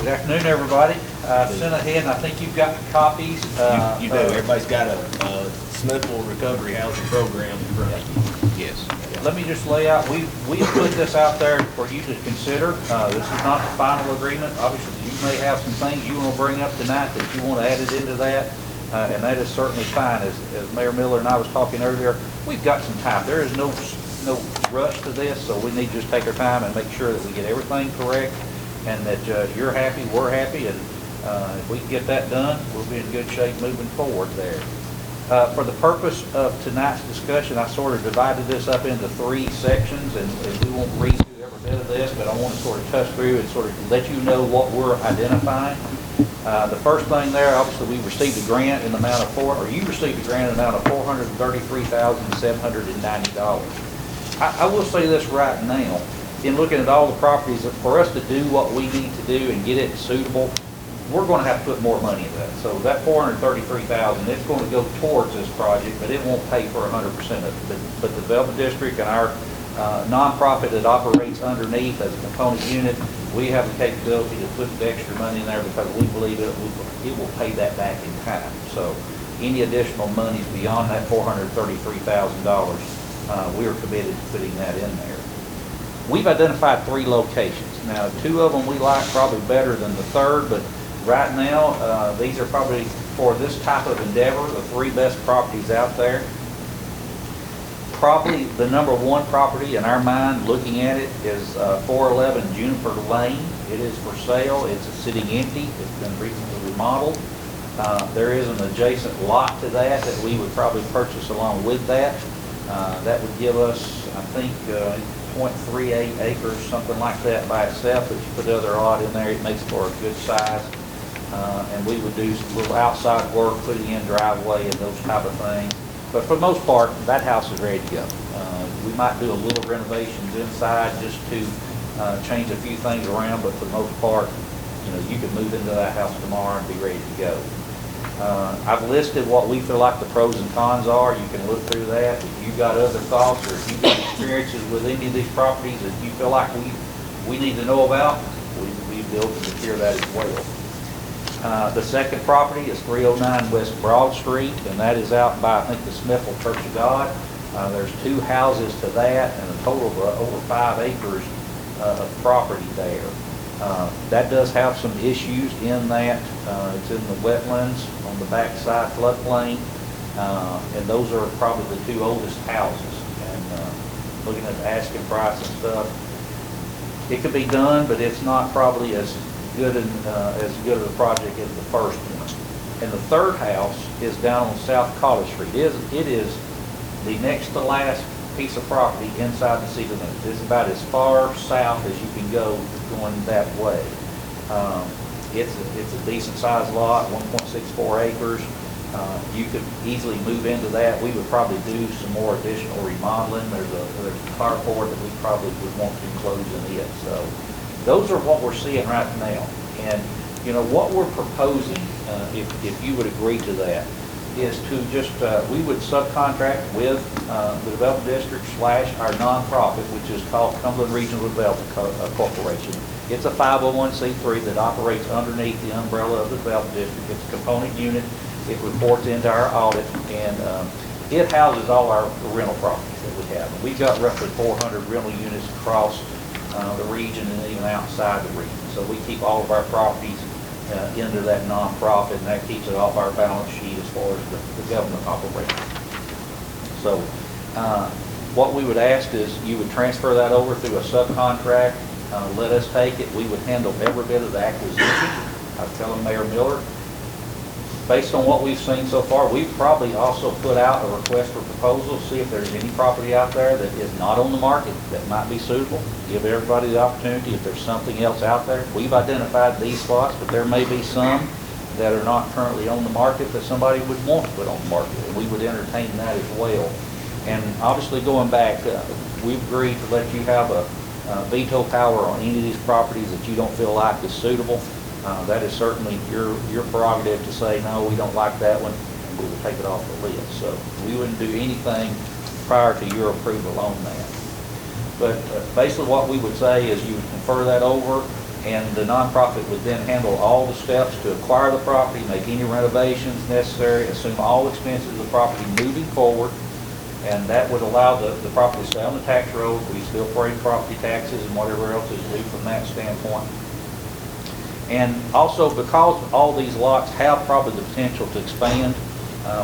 Good afternoon, everybody. Sent ahead, and I think you've got copies. You do. Everybody's got a Smithville Recovery Housing Program in front of you. Yes. Let me just lay out, we put this out there for you to consider. This is not the final agreement. Obviously, you may have some things you want to bring up tonight that you want added into that, and that is certainly fine. As Mayor Miller and I was talking earlier, we've got some time. There is no rush to this, so we need to just take our time and make sure that we get everything correct, and that you're happy, we're happy, and if we can get that done, we'll be in good shape moving forward there. For the purpose of tonight's discussion, I sort of divided this up into three sections, and we won't read through every bit of this, but I want to sort of touch through and sort of let you know what we're identifying. The first thing there, obviously, we received a grant in the amount of you received a grant in the amount of $433,790. I will say this right now, in looking at all the properties, for us to do what we need to do and get it suitable, we're going to have to put more money into that. So that $433,000, it's going to go towards this project, but it won't pay for 100% of it. But the Development District and our nonprofit that operates underneath as a component unit, we have the capability to put the extra money in there because we believe it will pay that back in time. So any additional monies beyond that $433,000, we are committed to putting that in there. We've identified 3 locations. Now, 2 of them we like probably better than the third, but right now, these are probably, for this type of endeavor, the 3 best properties out there. Probably the #1 property in our mind, looking at it, is 411 Juniper Lane. It is for sale. It's sitting empty. It's been recently remodeled. There is an adjacent lot to that we would probably purchase along with that. That would give us, I think, 0.38 acres, something like that by itself. But you put the other lot in there, it makes for a good size. And we would do some little outside work, putting in driveway and those type of things. But for the most part, that house is ready to go. We might do a little renovations inside just to change a few things around, but for the most part, you can move into that house tomorrow and be ready to go. I've listed what we feel like the pros and cons are. You can look through that. If you've got other thoughts or if you've got experiences with any of these properties that you feel like we need to know about, we'd be able to secure that as well. The second property is 309 West Broad Street, and that is out by, I think, the Smithville Church of God. There's 2 houses to that and a total of over 5 acres of property there. That does have some issues in that. It's in the wetlands on the backside floodplain, and those are probably the 2 oldest houses. And looking at the asking price and stuff, it could be done, but it's not probably as good of a project as the first one. And the third house is down on South College Street. It is the next to last piece of property inside the city limits. It's about as far south as you can go going that way. It's a decent sized lot, 1.64 acres. You could easily move into that. We would probably do some more additional remodeling. There's a carport that we probably would want to enclose in it. So those are what we're seeing right now. And what we're proposing, if you would agree to that, is to just, we would subcontract with the Development District / our nonprofit, which is called Cumberland Regional Development Corporation. It's a 501c3 that operates underneath the umbrella of the Development District. It's a component unit. It reports into our audit, and it houses all our rental properties that we have. And we've got roughly 400 rental units across the region and even outside the region. So we keep all of our properties into that nonprofit, and that keeps it off our balance sheet as far as the government operation. So what we would ask is you would transfer that over through a subcontract, let us take it. We would handle every bit of the acquisition. I was telling Mayor Miller, based on what we've seen so far, we've probably also put out a request for proposals, see if there's any property out there that is not on the market that might be suitable. Give everybody the opportunity if there's something else out there. We've identified these spots, but there may be some that are not currently on the market that somebody would want to put on the market, and we would entertain that as well. And obviously going back, we've agreed to let you have a veto power on any of these properties that you don't feel like is suitable. That is certainly your prerogative to say, no, we don't like that one, and we will take it off the list. So we wouldn't do anything prior to your approval on that. But basically what we would say is you would confer that over. and the nonprofit would then handle all the steps to acquire the property, make any renovations necessary, assume all expenses of the property moving forward, and that would allow the property to stay on the tax roll. We still pay property taxes and whatever else is due from that standpoint. And also, because all these lots have probably the potential to expand,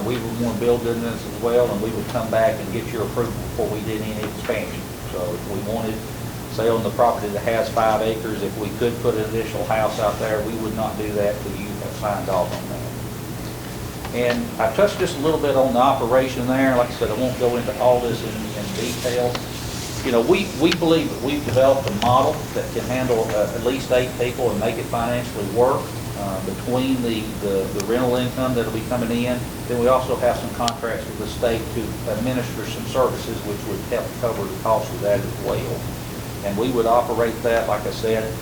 we would want to build in this as well, and we would come back and get your approval before we did any expansion. So if we wanted, say on the property that has 5 acres, if we could put an additional house out there, we would not do that until you have signed off on that. And I touched just a little bit on the operation there. Like I said, I won't go into all this in detail. You know, we believe that we've developed a model that can handle at least 8 people and make it financially work between the rental income that'll be coming in. Then we also have some contracts with the state to administer some services which would help cover the cost of that as well. And we would operate that, like I said.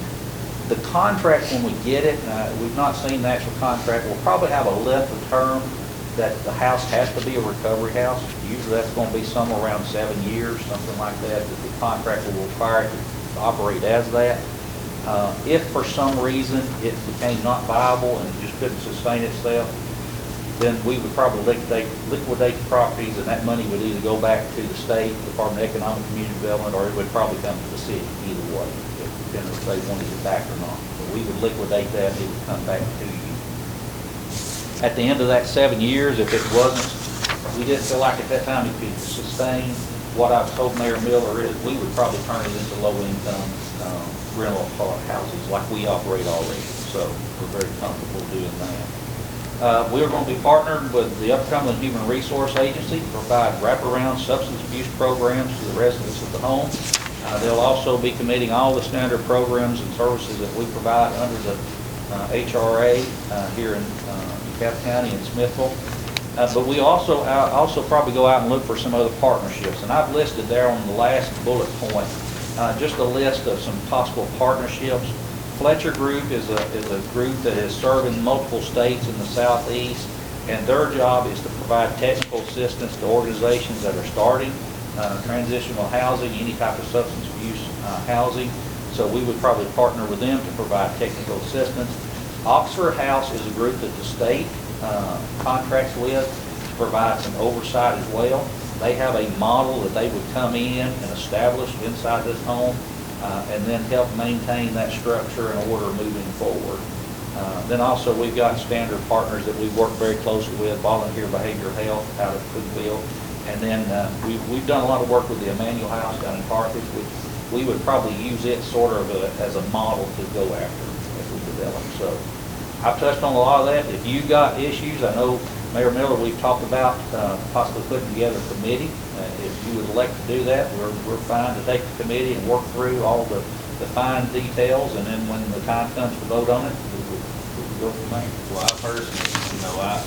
The contract, when we get it, we've not seen the actual contract, we'll probably have a length of term that the house has to be a recovery house. Usually that's going to be somewhere around 7 years, something like that the contract will require it to operate as that. If for some reason it became not viable and it just couldn't sustain itself, then we would probably liquidate the properties, and that money would either go back to the state, Department of Economic and Community Development, or it would probably come to the city, either way, depending if they wanted it back or not. But we would liquidate that and it would come back to you. At the end of that 7 years, if it wasn't, we didn't feel like at that time it could sustain what I've told Mayor Miller is, we would probably turn it into low-income rental houses like we operate already. So we're very comfortable doing that. We're going to be partnered with the upcoming Human Resource Agency to provide wraparound substance abuse programs to the residents of the home. They'll also be committing all the standard programs and services that we provide under the UCHRA here in DeKalb County and Smithville. But we also probably go out and look for some other partnerships. And I've listed there on the last bullet point just a list of some possible partnerships. Fletcher Group is a group that is serving multiple states in the southeast, and their job is to provide technical assistance to organizations that are starting transitional housing, any type of substance abuse housing. So we would probably partner with them to provide technical assistance. Oxford House is a group that the state contracts with to provide some oversight as well. They have a model that they would come in and establish inside this home and then help maintain that structure and order moving forward. Then also we've got standard partners that we work very closely with, Volunteer Behavioral Health out of Cookville. And then we've done a lot of work with the Emmanuel House down in Carthage, which we would probably use it sort of as a model to go after as we develop. So I've touched on a lot of that. If you've got issues, I know Mayor Miller, we've talked about possibly putting together a committee. If you would elect to do that, we're fine to take the committee and work through all the fine details, and then when the time comes to vote on it, we would go from there. Well, I personally, I've